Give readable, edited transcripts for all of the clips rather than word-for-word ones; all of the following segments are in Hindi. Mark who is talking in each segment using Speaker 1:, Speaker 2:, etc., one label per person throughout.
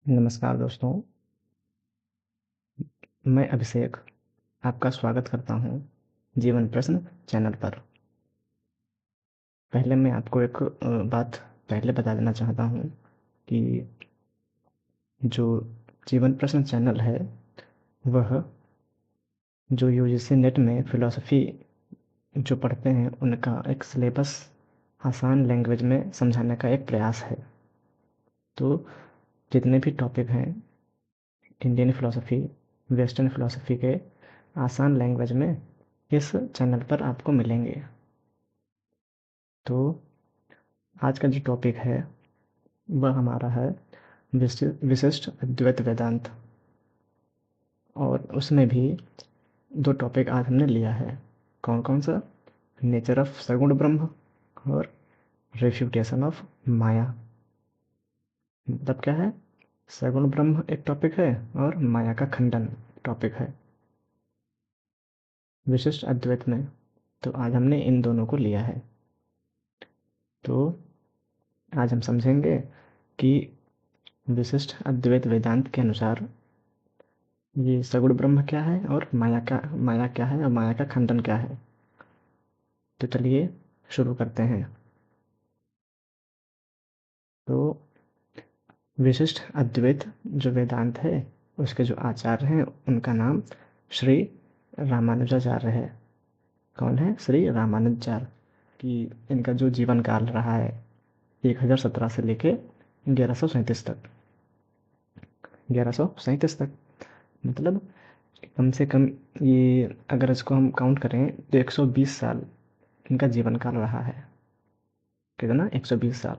Speaker 1: नमस्कार दोस्तों, मैं अभिषेक आपका स्वागत करता हूँ जीवन प्रश्न चैनल पर। पहले मैं आपको एक बात पहले बता देना चाहता हूँ कि जो जीवन प्रश्न चैनल है वह जो यूजीसी नेट में फ़िलॉसफ़ी जो पढ़ते हैं उनका एक सिलेबस आसान लैंग्वेज में समझाने का एक प्रयास है। तो जितने भी टॉपिक हैं इंडियन फ़िलॉसफ़ी, वेस्टर्न फ़िलॉसफ़ी के आसान लैंग्वेज में इस चैनल पर आपको मिलेंगे। तो आज का जो टॉपिक है वह हमारा है विशिष्ट अद्वैत वेदांत, और उसमें भी दो टॉपिक आज हमने लिया है। कौन कौन सा? नेचर ऑफ सगुण ब्रह्म और रेफ्यूटेशन ऑफ माया। मतलब क्या है? सगुण ब्रह्म एक टॉपिक है और माया का खंडन टॉपिक है विशिष्ट अद्वैत में। तो आज हमने इन दोनों को लिया है। तो आज हम समझेंगे कि विशिष्ट अद्वैत वेदांत के अनुसार ये सगुण ब्रह्म क्या है और माया क्या है और माया का खंडन क्या है। तो चलिए शुरू करते हैं। तो विशिष्ट अद्वैत जो वेदांत है उसके जो आचार्य हैं उनका नाम श्री रामानुजाचार्य है। कौन है? श्री रामानुजाचार्य। कि इनका जो जीवन काल रहा है 1017 से लेके 1137 तक। 1137 तक मतलब कम से कम, ये अगर इसको हम काउंट करें तो 120 साल इनका जीवन काल रहा है। कितना? 120 साल।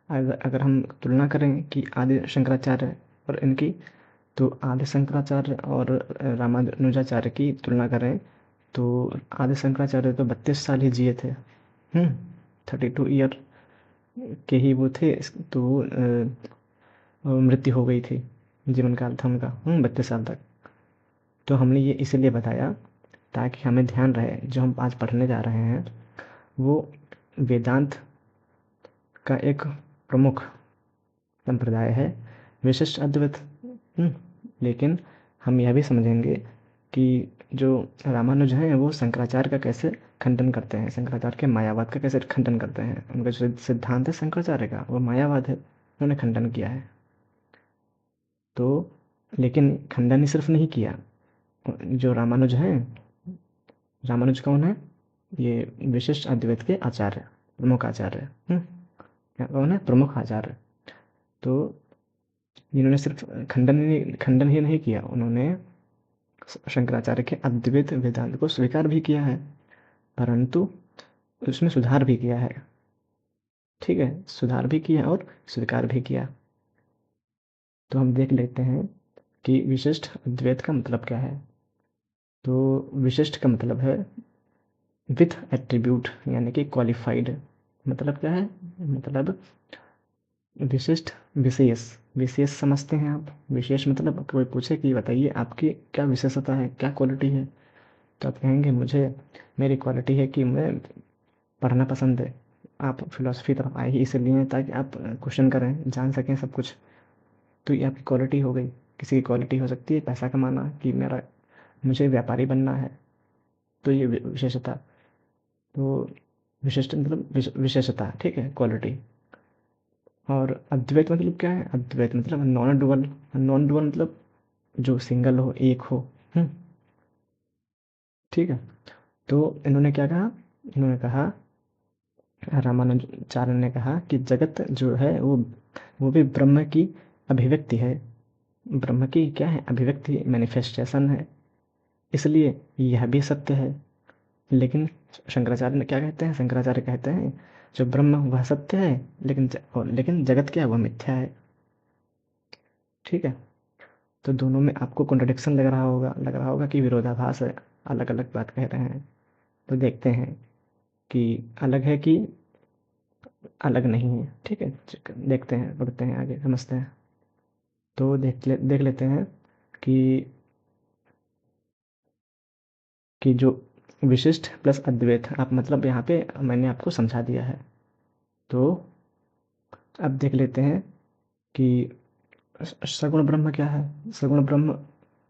Speaker 1: अगर हम तुलना करें कि आदि शंकराचार्य और इनकी, तो आदि शंकराचार्य और रामानुजाचार्य की तुलना करें तो आदि शंकराचार्य तो 32 साल ही जिए थे। 32 ईयर के ही वो थे। तो मृत्यु हो गई थी। जीवन काल था उनका 32 साल तक। तो हमने ये इसलिए बताया ताकि हमें ध्यान रहे जो हम आज पढ़ने जा रहे हैं वो वेदांत का एक प्रमुख संप्रदाय है, विशिष्ट अद्वैत। लेकिन हम यह भी समझेंगे कि जो रामानुज हैं वो शंकराचार्य का कैसे खंडन करते हैं, शंकराचार्य के मायावाद का कैसे खंडन करते हैं। उनका जो सिद्धांत है शंकराचार्य का वो मायावाद है, उन्होंने खंडन किया है। तो लेकिन खंडन ही सिर्फ नहीं किया। जो रामानुज हैं, रामानुज कौन है? ये विशिष्ट अद्वैत के आचार्य, प्रमुख आचार्य। कौन है? प्रमुख आचार्य। तो इन्होंने सिर्फ खंडन ही नहीं किया, उन्होंने शंकराचार्य के अद्वैत वेदांत को स्वीकार भी किया है, परंतु उसमें सुधार भी किया है। ठीक है, सुधार भी किया और स्वीकार भी किया। तो हम देख लेते हैं कि विशिष्ट अद्वैत का मतलब क्या है। तो विशिष्ट का मतलब है विथ एट्रीब्यूट, यानी कि क्वालिफाइड। मतलब क्या है? मतलब विशिष्ट, विशेष। विशेष समझते हैं आप? विशेष मतलब कोई पूछे कि बताइए आपकी क्या विशेषता है, क्या क्वालिटी है, तो आप कहेंगे मुझे, मेरी क्वालिटी है कि मैं पढ़ना पसंद है। आप फिलॉसफी तरफ आए ही इसलिए हैं ताकि आप क्वेश्चन करें, जान सकें सब कुछ। तो ये आपकी क्वालिटी हो गई। किसी की क्वालिटी हो सकती है पैसा कमाना, कि मुझे व्यापारी बनना है, तो ये विशेषता। तो विशिष्ट मतलब विशेषता, ठीक है, क्वालिटी। और अद्वैत मतलब क्या है? अद्वैत मतलब नॉन डुअल। नॉन डुअल मतलब जो सिंगल हो, एक हो। हम्म, ठीक है। तो इन्होंने क्या कहा? इन्होंने कहा, रामानुजाचार्य ने कहा कि जगत जो है वो भी ब्रह्म की अभिव्यक्ति है। ब्रह्म की क्या है? अभिव्यक्ति, मैनिफेस्टेशन है। इसलिए यह भी सत्य है। लेकिन शंकराचार्य ने क्या कहते हैं? शंकराचार्य कहते हैं जो ब्रह्म वह सत्य है, लेकिन जगत क्या है? वह मिथ्या है। ठीक है। तो दोनों में आपको कॉन्ट्रडिक्शन लग रहा होगा कि विरोधाभास है, अलग अलग बात कह रहे हैं। तो देखते हैं कि अलग है कि अलग नहीं है। ठीक है, देखते हैं, बढ़ते हैं आगे, समझते हैं। तो देख लेते हैं कि जो विशिष्ट प्लस अद्वैत, आप मतलब यहाँ पे मैंने आपको समझा दिया है। तो अब देख लेते हैं कि सगुण ब्रह्म क्या है? सगुण ब्रह्म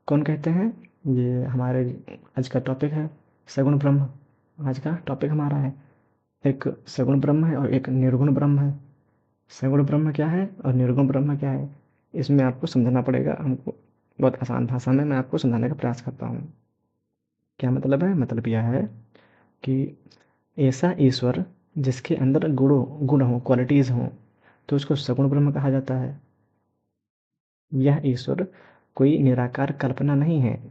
Speaker 1: कौन कहते हैं? ये हमारे आज का टॉपिक है, सगुण ब्रह्म। आज का टॉपिक हमारा है, एक सगुण ब्रह्म है और एक निर्गुण ब्रह्म है। सगुण ब्रह्म क्या है और निर्गुण ब्रह्म क्या है, इसमें आपको समझना पड़ेगा हमको। बहुत आसान भाषा में मैं आपको समझाने का प्रयास करता हूँ। क्या मतलब है? मतलब यह है कि ऐसा ईश्वर जिसके अंदर गुण हो, क्वालिटीज हो, तो उसको सगुण ब्रह्म कहा जाता है। यह ईश्वर कोई निराकार कल्पना नहीं है,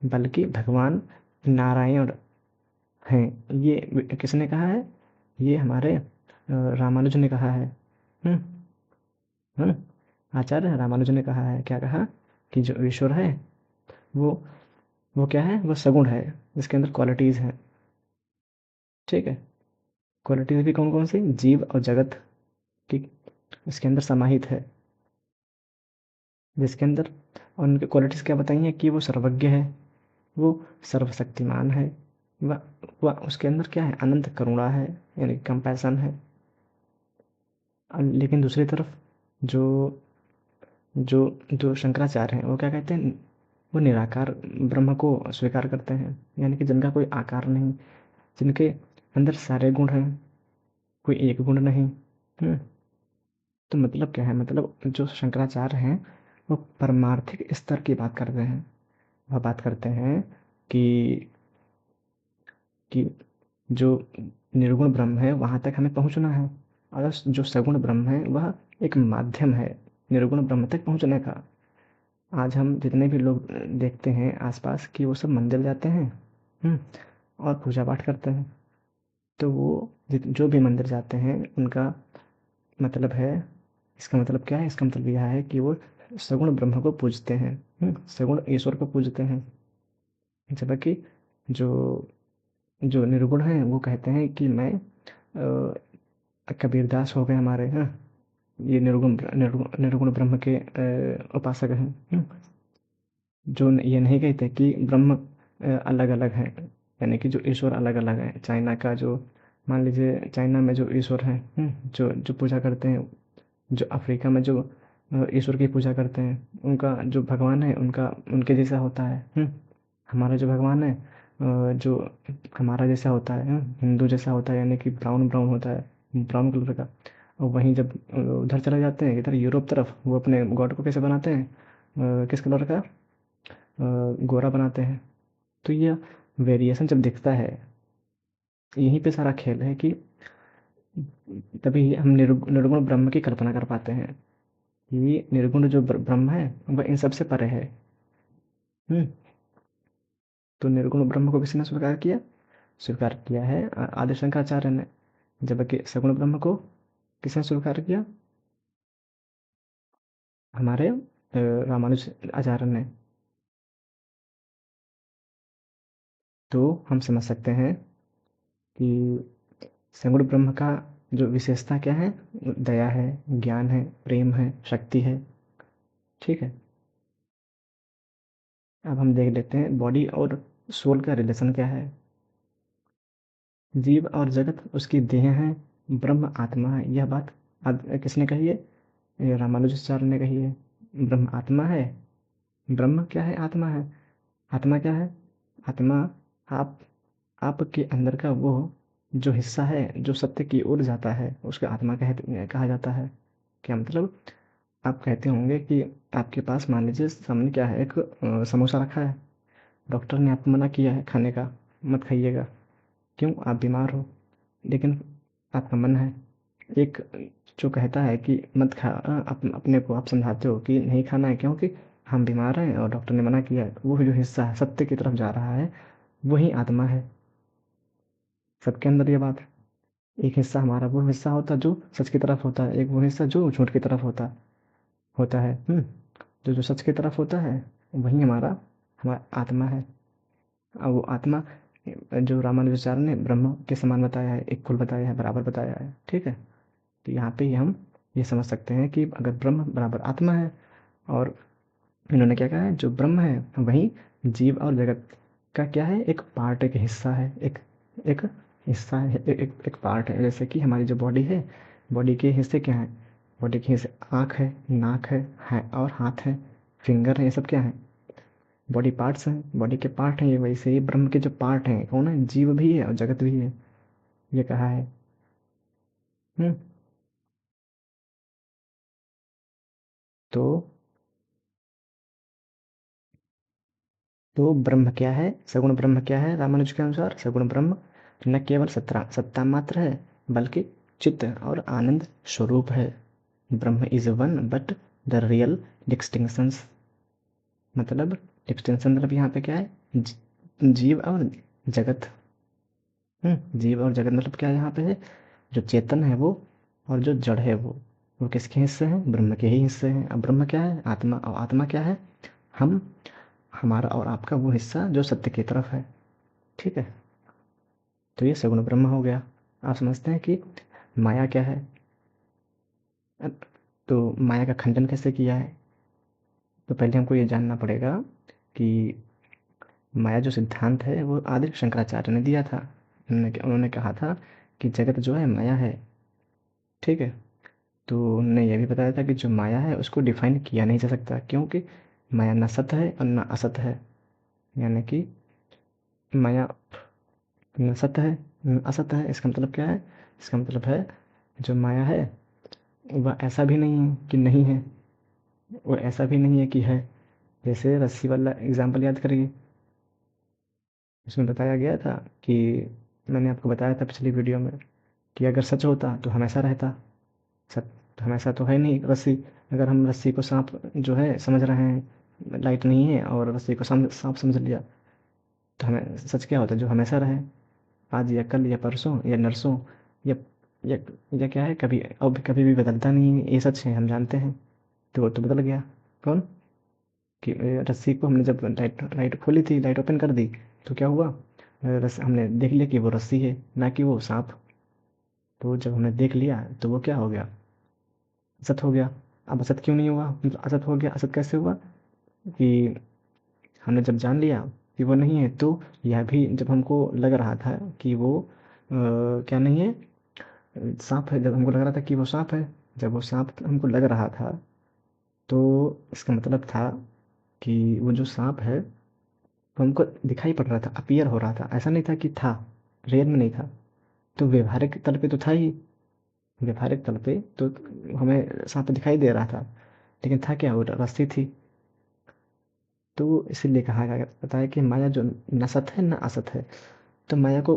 Speaker 1: बल्कि भगवान नारायण हैं। ये किसने कहा है? ये हमारे रामानुज ने कहा है। हम्म। हम्म। आचार्य रामानुज ने कहा है। क्या कहा? कि जो ईश्वर है वो वो क्या है? वो सगुण है, जिसके अंदर क्वालिटीज हैं। ठीक है। क्वालिटीज भी कौन कौन सी? जीव और जगत की इसके अंदर समाहित है, जिसके अंदर। और उनकी क्वालिटीज क्या बताई हैं? कि वो सर्वज्ञ है, वो सर्वशक्तिमान है, वह उसके अंदर क्या है? अनंत करुणा है, यानी कंपैशन है। लेकिन दूसरी तरफ जो जो जो शंकराचार्य हैं वो क्या कहते हैं? वो निराकार ब्रह्म को स्वीकार करते हैं, यानी कि जिनका कोई आकार नहीं, जिनके अंदर सारे गुण हैं, कोई एक गुण नहीं। हम्म। तो मतलब क्या है? मतलब जो शंकराचार्य हैं वो परमार्थिक स्तर की बात करते हैं। वह बात करते हैं कि कि जो निर्गुण ब्रह्म है वहां तक हमें पहुंचना है, और जो सगुण ब्रह्म है वह एक माध्यम है निर्गुण ब्रह्म तक पहुंचने का। आज हम जितने भी लोग देखते हैं आसपास कि वो सब मंदिर जाते हैं, हम्म, और पूजा पाठ करते हैं। तो वो जो भी मंदिर जाते हैं उनका मतलब है, इसका मतलब क्या है? इसका मतलब यह है कि वो सगुण ब्रह्म को पूजते हैं, सगुण ईश्वर को पूजते हैं। जबकि जो जो निर्गुण है वो कहते हैं कि मैं कबीरदास हो गए हमारे, हाँ, ये निर्गुण ब्रह्म के उपासक हैं। जो ये नहीं कहते कि ब्रह्म अलग अलग है, यानी कि जो ईश्वर अलग अलग है। चाइना का जो, मान लीजिए चाइना में जो ईश्वर है, जो जो पूजा करते हैं, जो अफ्रीका में जो ईश्वर की पूजा करते हैं, उनका जो भगवान है उनका उनके जैसा होता है। हमारा जो भगवान है जो हमारा जैसा होता है, हिंदू जैसा होता है, यानी कि ब्राउन ब्राउन होता है, ब्राउन कलर का। और वहीं जब उधर चले जाते हैं, इधर यूरोप तरफ, वो अपने गॉड को कैसे बनाते हैं? किस कलर का? गोरा बनाते हैं। तो ये वेरिएशन जब दिखता है, यहीं पे सारा खेल है कि तभी हम निर्गुण ब्रह्म की कल्पना कर पाते हैं। ये निर्गुण जो ब्रह्म है वह इन सबसे परे है। हम्म। तो निर्गुण ब्रह्म को किसने स्वीकार किया? स्वीकार किया है आदि शंकराचार्य ने। जबकि सगुण ब्रह्म को किसने स्वीकार किया? हमारे रामानुज आचार्य ने। तो हम समझ सकते हैं कि सगुण ब्रह्म का जो विशेषता क्या है? दया है, ज्ञान है, प्रेम है, शक्ति है। ठीक है। अब हम देख लेते हैं बॉडी और सोल का रिलेशन क्या है। जीव और जगत उसकी देह है, ब्रह्म आत्मा है। यह बात किसने कही है? ये रामानुजाचार्य ने कही है। ब्रह्म आत्मा है। ब्रह्म क्या है? आत्मा है। आत्मा क्या है? आत्मा आप आपके अंदर का वो जो हिस्सा है जो सत्य की ओर जाता है, उसको आत्मा कहा जाता है। क्या मतलब? आप कहते होंगे कि आपके पास मान लीजिए सामने क्या है, एक समोसा रखा है। डॉक्टर ने आपको मना किया है खाने का, मत खाइएगा। क्यों? आप बीमार हो। लेकिन आपका मन है एक जो कहता है कि मत खा, अपने को आप समझाते हो कि नहीं खाना है क्योंकि हम बीमार हैं और डॉक्टर ने मना किया है। वो जो हिस्सा है सत्य की तरफ जा रहा है, वही आत्मा है। सबके अंदर ये बात है। एक हिस्सा हमारा वो हिस्सा होता है जो सच की तरफ होता है, एक वो हिस्सा जो झूठ की तरफ होता है। जो जो सच की तरफ होता है वही हमारा हमारा आत्मा है। अब वो आत्मा जो रामानुजाचार्य ने ब्रह्म के समान बताया है, इक्वल बताया है, बराबर बताया है। ठीक है। तो यहाँ पे ही हम ये समझ सकते हैं कि अगर ब्रह्म बराबर आत्मा है, और इन्होंने क्या कहा है? जो ब्रह्म है वही जीव और जगत का क्या है? एक पार्ट, एक हिस्सा है, एक एक हिस्सा है, एक पार्ट है। जैसे कि हमारी जो बॉडी है, बॉडी के हिस्से क्या हैं? बॉडी की आँख है, नाक है और हाथ है, फिंगर है, ये सब क्या है? बॉडी पार्ट्स हैं, बॉडी के पार्ट हैं ये। वैसे ही ब्रह्म के जो पार्ट हैं कौन है? जीव भी है और जगत भी है। ये कहा है। हम्म। तो ब्रह्म क्या है? सगुण ब्रह्म क्या है रामानुज के अनुसार? सगुण ब्रह्म न केवल सत्ता सत्ता मात्र है, बल्कि चित्त और आनंद स्वरूप है। ब्रह्म is one but the real distinctions, मतलब डिस्टिंक्शन मतलब यहाँ पे क्या है? जीव और जगत। जीव और जगत मतलब क्या है यहाँ पे है? जो चेतन है वो और जो जड़ है वो किसके हिस्से हैं? ब्रह्म के ही हिस्से हैं। अब ब्रह्म क्या है? आत्मा। और आत्मा क्या है? हम, हमारा और आपका वो हिस्सा जो सत्य की तरफ है। ठीक है। तो ये सगुण ब्रह्म हो गया। आप समझते हैं कि माया क्या है? तो माया का खंडन कैसे किया है? तो पहले हमको ये जानना पड़ेगा कि माया जो सिद्धांत है वो आदि शंकराचार्य ने दिया था। उन्होंने कहा था कि जगत जो है माया है। ठीक है। तो उन्होंने ये भी बताया था कि जो माया है उसको डिफाइन किया नहीं जा सकता, क्योंकि माया न सत है और न असत है। यानी कि माया न सत है न असत है। इसका मतलब क्या है? इसका मतलब है जो माया है वह ऐसा भी नहीं है कि नहीं है, वो ऐसा भी नहीं है कि है। जैसे रस्सी वाला एग्जाम्पल याद करिए। उसमें बताया गया था कि, मैंने आपको बताया था पिछली वीडियो में, कि अगर सच होता तो हमेशा रहता। सच तो हमेशा तो है नहीं रस्सी। अगर हम रस्सी को सांप जो है समझ रहे हैं, लाइट नहीं है, और रस्सी को सांप समझ लिया, तो हमें सच क्या होता है? जो हमेशा रहे। आज या कल या परसों या नरसों, या या या क्या है, कभी अब कभी भी बदलता नहीं है, ये सच है, हम जानते हैं। तो वो तो बदल गया। कौन? कि रस्सी को हमने जब लाइट लाइट खोली थी, लाइट ओपन कर दी, तो क्या हुआ? हमने देख लिया कि वो रस्सी है, ना कि वो सांप। तो जब हमने देख लिया तो वो क्या हो गया? असत हो गया। अब असत क्यों नहीं हुआ? मतलब असत हो गया, असत कैसे हुआ? कि हमने जब जान लिया कि वो नहीं है, तो यह भी जब हमको लग रहा था कि वो क्या नहीं है, सांप है, जब हमको लग रहा था कि वो सांप है, जब वो सांप हमको लग रहा था, तो इसका मतलब था कि वो जो सांप है वो हमको दिखाई पड़ रहा था, अपीयर हो रहा था। ऐसा नहीं था कि था, रियल में नहीं था। तो व्यवहारिक तल पे तो था ही। व्यवहारिक तल पे तो हमें सांप दिखाई दे रहा था, लेकिन था क्या? वो रस्सी थी। तो इसीलिए कहा गया बताया कि माया जो न सत है न असत है। तो माया को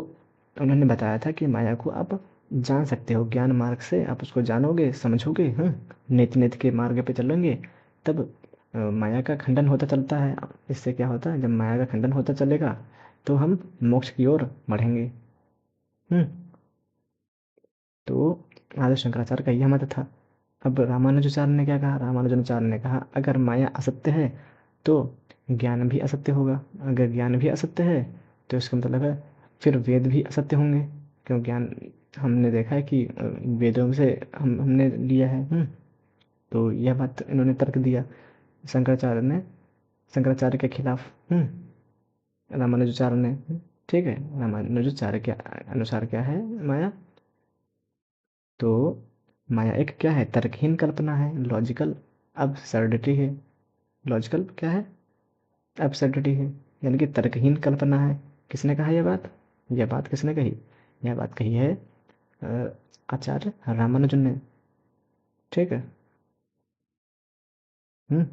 Speaker 1: उन्होंने बताया था कि माया को आप जान सकते हो ज्ञान मार्ग से, आप उसको जानोगे, समझोगे, नित्य नित्य के मार्ग पे चलेंगे, तब माया का खंडन होता चलता है। इससे क्या होता है? जब माया का खंडन होता चलेगा तो हम मोक्ष की ओर बढ़ेंगे। हम्म। तो आदि शंकराचार्य का यह मत था। अब रामानुजाचार्य ने क्या कहा? रामानुजाचार्य ने कहा अगर माया असत्य है तो ज्ञान भी असत्य होगा। अगर ज्ञान भी असत्य है तो इसका मतलब है फिर वेद भी असत्य होंगे, क्यों? ज्ञान हमने देखा है कि वेदों से हमने लिया है। तो यह बात इन्होंने तर्क दिया शंकराचार्य ने, शंकराचार्य के खिलाफ। रामानुजाचार्य ने। ठीक है। रामानुजाचार्य के अनुसार क्या है माया? तो माया एक क्या है? तर्कहीन कल्पना है, लॉजिकल absurdity है। लॉजिकल क्या है? absurdity है, यानी कि तर्कहीन कल्पना है। किसने कहा यह बात? यह बात किसने कही? यह बात कही है अ, आचार्य रामानुजन ने। ठीक है। हम्म।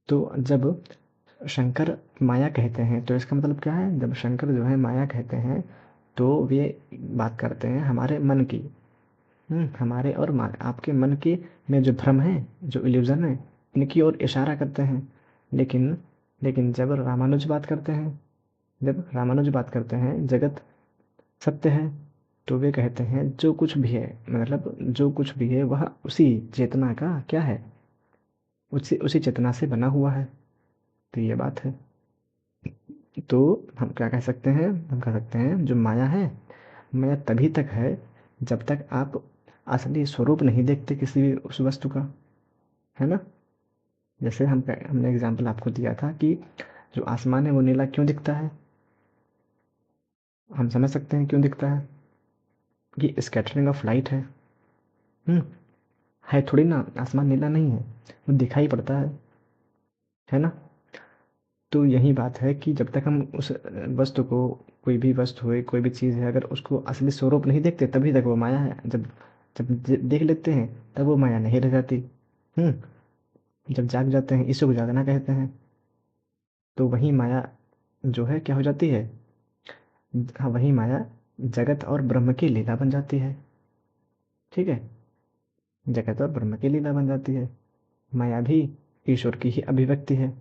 Speaker 1: तो जब शंकर माया कहते हैं तो इसका मतलब क्या है? जब शंकर जो है माया कहते हैं तो वे बात करते हैं हमारे मन की। हमारे और आपके मन के में जो भ्रम है, जो इल्यूजन है, इनकी ओर इशारा करते हैं। लेकिन लेकिन जब रामानुज बात करते हैं जगत सत्य है, तो वे कहते हैं जो कुछ भी है, मतलब जो कुछ भी है वह उसी चेतना का क्या है? उसी उसी चेतना से बना हुआ है। तो ये बात है। तो हम क्या कह सकते हैं? हम कह सकते हैं जो माया है, माया तभी तक है जब तक आप असली स्वरूप नहीं देखते किसी भी उस वस्तु का। है ना? जैसे हमने एग्जाम्पल आपको दिया था कि जो आसमान है वो नीला क्यों दिखता है? हम समझ सकते हैं क्यों दिखता है। कि स्कैटरिंग ऑफ लाइट है। हम्म। है थोड़ी ना, आसमान नीला नहीं है, वो दिखाई पड़ता है ना? तो यही बात है कि जब तक हम उस वस्तु को, कोई भी वस्तु हो, कोई भी चीज़ है, अगर उसको असली स्वरूप नहीं देखते तभी तक वो माया है। जब जब देख लेते हैं तब वो माया नहीं रह जाती। जब जाग जाते हैं, इसी को जागना कहते हैं। तो वही माया जो है क्या हो जाती है? हाँ, वही माया जगत और ब्रह्म की लीला बन जाती है। ठीक है, जगत और ब्रह्म की लीला बन जाती है। माया भी ईश्वर की ही अभिव्यक्ति है,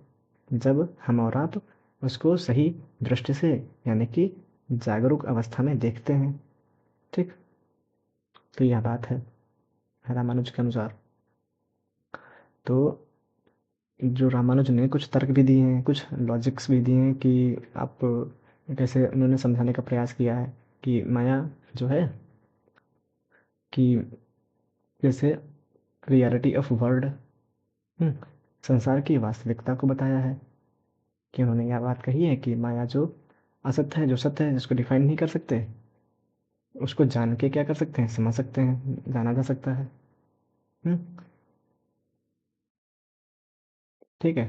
Speaker 1: जब हम और आप उसको सही दृष्टि से, यानी कि जागरूक अवस्था में देखते हैं। ठीक, तो यह बात है रामानुज के अनुसार। तो जो रामानुज ने कुछ तर्क भी दिए हैं, कुछ लॉजिक्स भी दिए हैं कि आप कैसे, उन्होंने समझाने का प्रयास किया है कि माया जो है, कि जैसे रियलिटी ऑफ वर्ल्ड, संसार की वास्तविकता को बताया है। कि उन्होंने यह बात कही है कि माया जो असत्य है, जो सत्य है, जिसको डिफाइन नहीं कर सकते, उसको जान के क्या कर सकते हैं, समझ सकते हैं, जाना जा सकता है। हम्म, ठीक है।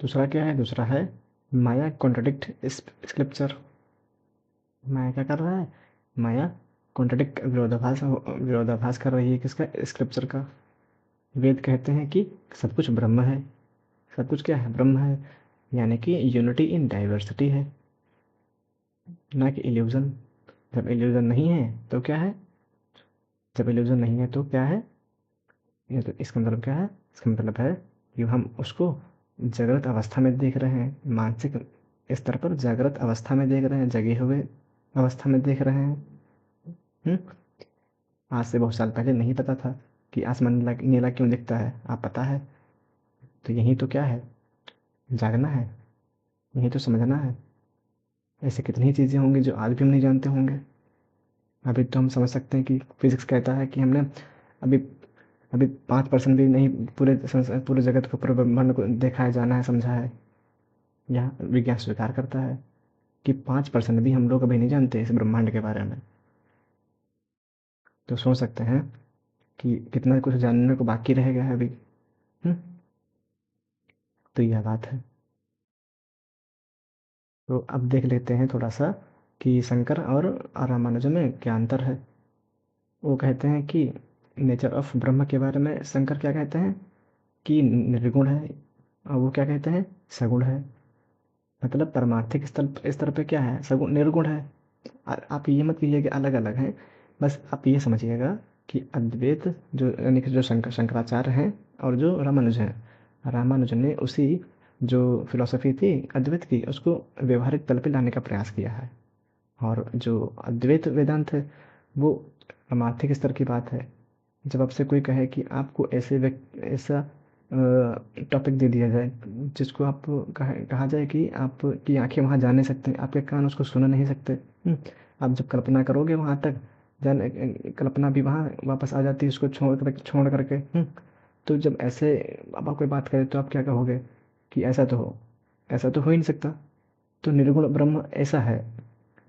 Speaker 1: दूसरा क्या है? दूसरा है माया कॉन्ट्रडिक्ट स्क्रिप्चर। माया क्या कर रहा है? माया कॉन्ट्रडिक्ट, विरोधाभास कर रही है किसका? स्क्रिप्चर का। वेद कहते हैं कि सब कुछ ब्रह्म है। सब कुछ क्या है? ब्रह्म है, यानी कि यूनिटी इन डाइवर्सिटी है, ना कि इल्यूजन। जब इल्यूजन नहीं है तो क्या है? जब इल्यूजन नहीं है तो क्या है? ये तो इसका मतलब क्या है? इसका मतलब है कि हम उसको जागृत अवस्था में देख रहे हैं, मानसिक स्तर पर जागृत अवस्था में देख रहे हैं, जगे हुए अवस्था में देख रहे हैं। हम्म, आज से बहुत साल पहले नहीं पता था कि आसमान नीला नीला क्यों दिखता है, आप पता है। तो यही तो क्या है? जागना है, यही तो समझना है। ऐसे कितनी ही चीज़ें होंगी जो आज भी हम नहीं जानते होंगे। अभी तो हम समझ सकते हैं कि फिजिक्स कहता है कि हमने अभी अभी 5% भी नहीं पूरे जगत को, पूरे ब्रह्मांड को देखा है, जाना है, समझा है। यह विज्ञान स्वीकार करता है कि 5% भी हम लोग अभी नहीं जानते इस ब्रह्मांड के बारे में। तो सोच सकते हैं कि कितना कुछ जानने को बाकी रह गया है अभी। हम्म, तो यह बात है। तो अब देख लेते हैं थोड़ा सा कि शंकर और रामानुजन में क्या अंतर है। वो कहते हैं कि नेचर ऑफ ब्रह्म के बारे में शंकर क्या कहते हैं कि निर्गुण है, और वो क्या कहते हैं? सगुण है। मतलब परमार्थिक स्तर स्तर पे क्या है? सगुण, निर्गुण है। आप ये मत कीजिए कि अलग अलग हैं। बस आप ये समझिएगा कि अद्वैत जो, यानी कि जो शंकराचार्य हैं और जो रामानुज हैं, रामानुजन ने उसी जो फिलॉसफी थी अद्वैत की, उसको व्यवहारिक तल पे लाने का प्रयास किया है। और जो अद्वैत वेदांत है वो परमार्थिक स्तर की बात है। जब आपसे कोई कहे कि आपको ऐसा टॉपिक दे दिया जाए जिसको आप कहा जाए कि आपकी आंखें वहाँ जा नहीं सकते, आपके कान उसको सुन नहीं सकते। आप जब कल्पना करोगे वहाँ तक, कल्पना भी वहाँ वापस आ जाती है उसको छोड़ करके। तो जब ऐसे अब आप कोई बात करें तो आप क्या कहोगे कि ऐसा तो हो ही नहीं सकता। तो निर्गुण ब्रह्म ऐसा है।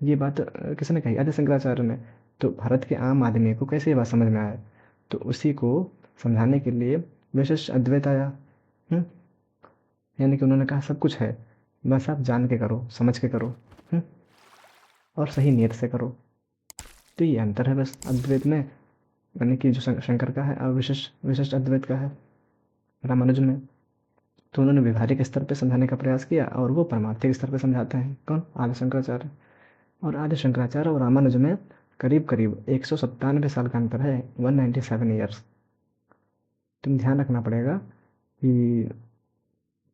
Speaker 1: ये बात किसने कही? आदि शंकराचार्य ने। तो भारत के आम आदमी को कैसे ये बात समझ में आए? तो उसी को समझाने के लिए विशिष्ट अद्वैत आया। हम्म, यानी कि उन्होंने कहा सब कुछ है, बस आप जान के करो, समझ के करो। हम्म, और सही नियत से करो। तो ये अंतर है बस अद्वैत में, यानी कि जो शंकर का है, और विशिष्ट विशिष्ट अद्वैत का है रामानुजन में। तो उन्होंने व्यवहारिक स्तर पे समझाने का प्रयास किया, और वो परमार्थिक स्तर पे समझाते हैं। कौन? आदि शंकराचार्य। और आदि शंकराचार्य और रामानुज में करीब करीब 197 साल का अंतर है, 197 ईयर्स। तुम ध्यान रखना पड़ेगा कि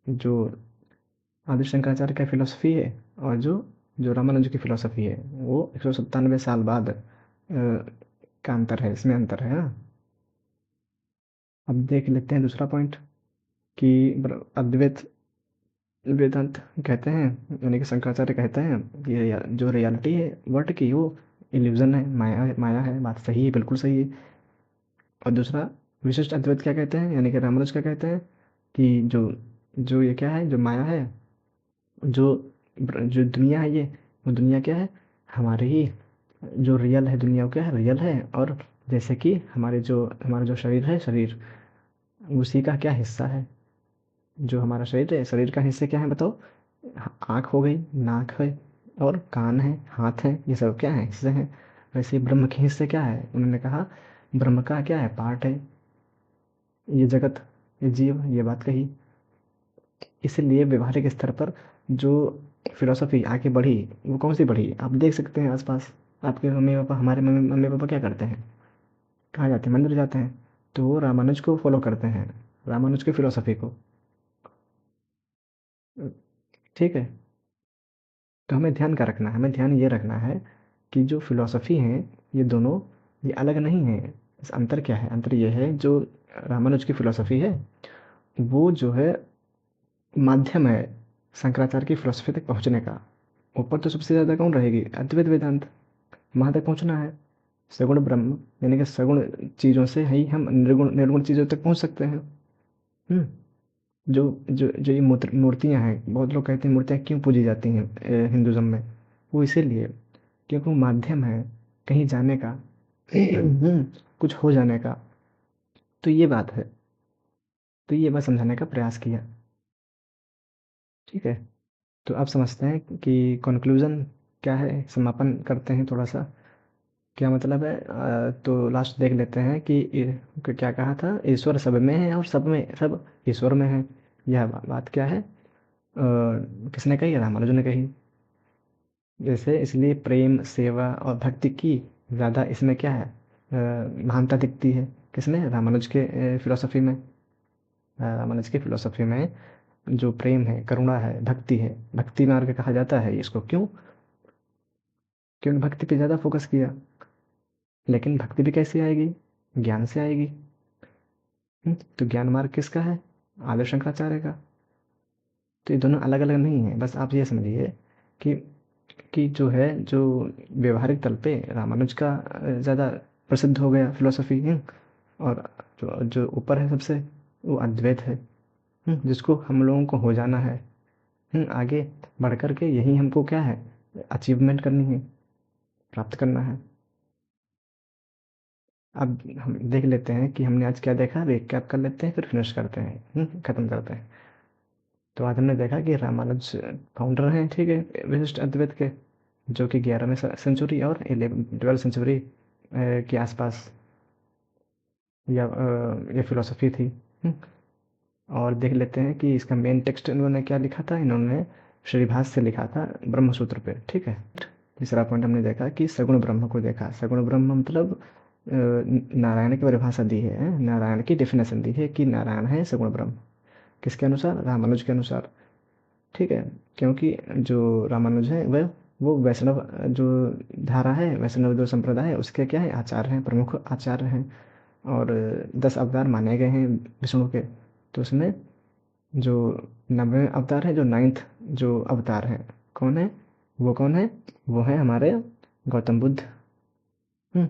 Speaker 1: जो आदि शंकराचार्य का फिलोसफी है और जो जो रामानुज की फिलोसफी है, वो 197 साल बाद का अंतर है, इसमें अंतर है ना। अब देख लेते हैं दूसरा पॉइंट कि अद्वैत वेदांत कहते हैं, यानी कि शंकराचार्य कहते हैं ये जो रियलिटी है वर्ड की, वो इल्यूजन है, माया है। बात सही है, बिल्कुल सही है। और दूसरा विशिष्ट अद्वैत क्या कहते हैं, यानी कि रामानुज क्या कहते हैं कि जो जो ये क्या है, जो माया है, जो जो दुनिया है, ये वो दुनिया क्या है? हमारे ही जो रियल है दुनिया, वो क्या है? रियल है। और जैसे कि हमारा जो शरीर है, शरीर उसी का क्या हिस्सा है? जो हमारा शरीर है, शरीर का हिस्से क्या है बताओ? आँख हो गई, नाक है, और कान है, हाथ है, ये सब क्या है? हिस्से हैं। वैसे ही ब्रह्म के हिस्से क्या है? उन्होंने कहा ब्रह्म का क्या है? पार्ट है ये जगत, ये जीव, ये बात कही। इसलिए व्यवहारिक स्तर पर जो फिलॉसफी आगे बढ़ी, वो कौन सी बढ़ी? आप देख सकते हैं आसपास। आपके मम्मी पापा, हमारे मम्मी मम्मी पापा क्या करते हैं? कहाँ जाते हैं? मंदिर जाते हैं। तो वो रामानुज को फॉलो करते हैं, रामानुज की फिलॉसफी को। ठीक है। तो हमें ध्यान क्या रखना है? हमें ध्यान ये रखना है कि जो फिलॉसफी है, ये दोनों, ये अलग नहीं है। इस अंतर क्या है? अंतर ये है, जो रामानुज की फिलॉसफी है, वो जो है माध्यम है शंकराचार्य की फिलॉसफी तक पहुंचने का। ऊपर तो सबसे ज़्यादा कौन रहेगी? अद्वैत वेदांत। वहाँ तक पहुंचना है। सगुण ब्रह्म, यानी कि सगुण चीज़ों से ही हम निर्गुण निर्गुण चीज़ों तक पहुंच सकते हैं। हम्म। जो जो जो ये मूर्तियाँ हैं, बहुत लोग कहते हैं मूर्तियाँ क्यों पूजी जाती हैं हिंदुज़्म में? वो इसीलिए क्योंकि वो माध्यम है कहीं जाने का, कुछ हो जाने का। तो ये बात है। तो ये मैं समझाने का प्रयास किया। ठीक है। तो आप समझते हैं कि कंक्लूजन क्या है? समापन करते हैं थोड़ा सा। क्या मतलब है? तो लास्ट देख लेते हैं कि क्या कहा था? ईश्वर सब में है और सब में सब ईश्वर में है। यह बात क्या है? किसने कही? रामानुज ने कही। जैसे इसलिए प्रेम, सेवा और भक्ति की ज़्यादा इसमें क्या है? महानता दिखती है। किसमें? रामानुज के फिलोसफी में। रामानुज की फिलोसफी में जो प्रेम है, करुणा है, भक्ति है, भक्ति मार्ग कहा जाता है इसको। क्यों? क्योंकि भक्ति पे ज़्यादा फोकस किया। लेकिन भक्ति भी कैसे आएगी? ज्ञान से आएगी। तो ज्ञान मार्ग किसका है? आदि शंकराचार्य का। तो ये दोनों अलग अलग नहीं है। बस आप ये समझिए कि जो है, जो व्यवहारिक तल पे रामानुज का ज़्यादा प्रसिद्ध हो गया फिलोसफी। और जो जो ऊपर है सबसे, वो अद्वैत है। जिसको हम लोगों को हो जाना है। आगे बढ़ कर के यही हमको क्या है? अचीवमेंट करनी है, प्राप्त करना है। अब हम देख लेते हैं कि हमने आज क्या देखा। रिकैप कर लेते हैं, फिर फिनिश करते हैं, खत्म करते हैं। तो आज हमने देखा कि रामानुज फाउंडर हैं, ठीक है, विशिष्ट अद्वैत के, जो कि 11वीं सेंचुरी और 12वीं सेंचुरी के आसपास या ये फिलोसफी थी। और देख लेते हैं कि इसका मेन टेक्स्ट इन्होंने क्या लिखा था। इन्होंने श्रीभाष्य से लिखा था ब्रह्म सूत्र पे। ठीक है। तीसरा पॉइंट हमने देखा कि सगुण ब्रह्म को देखा। सगुण ब्रह्म मतलब नारायण की परिभाषा दी है, नारायण की डेफिनेशन दी है कि नारायण है सगुण ब्रह्म। किसके अनुसार? रामानुज के अनुसार। ठीक है। क्योंकि जो रामानुज है वह वो वैष्णव जो धारा है, वैष्णव जो संप्रदाय है, उसके क्या है? आचार्य हैं, प्रमुख आचार्य हैं। और 10 अवतार माने गए हैं विष्णु के। तो उसमें जो 90वें अवतार है, जो 9th जो अवतार है, कौन है? वो कौन है? वो है हमारे गौतम बुद्ध। हम्म,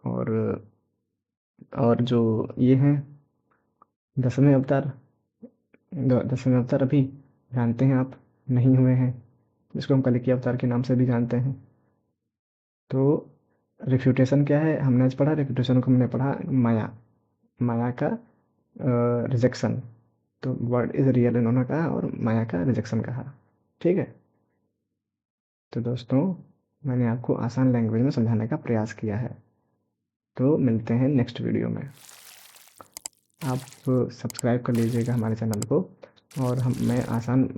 Speaker 1: और जो ये हैं 10वें अवतार, 10वें अवतार अभी जानते हैं आप, नहीं हुए हैं, जिसको हम कल्कि अवतार के नाम से भी जानते हैं। तो रिफ्यूटेशन क्या है? हमने आज पढ़ा रिफ्यूटेशन को, हमने पढ़ा माया, माया का रिजेक्शन। तो वर्ड इज रियल इन्होंने कहा, और माया का रिजेक्शन कहा। ठीक है। तो दोस्तों, मैंने आपको आसान लैंग्वेज में समझाने का प्रयास किया है। तो मिलते हैं नेक्स्ट वीडियो में। आप सब्सक्राइब कर लीजिएगा हमारे चैनल को। और मैं आसान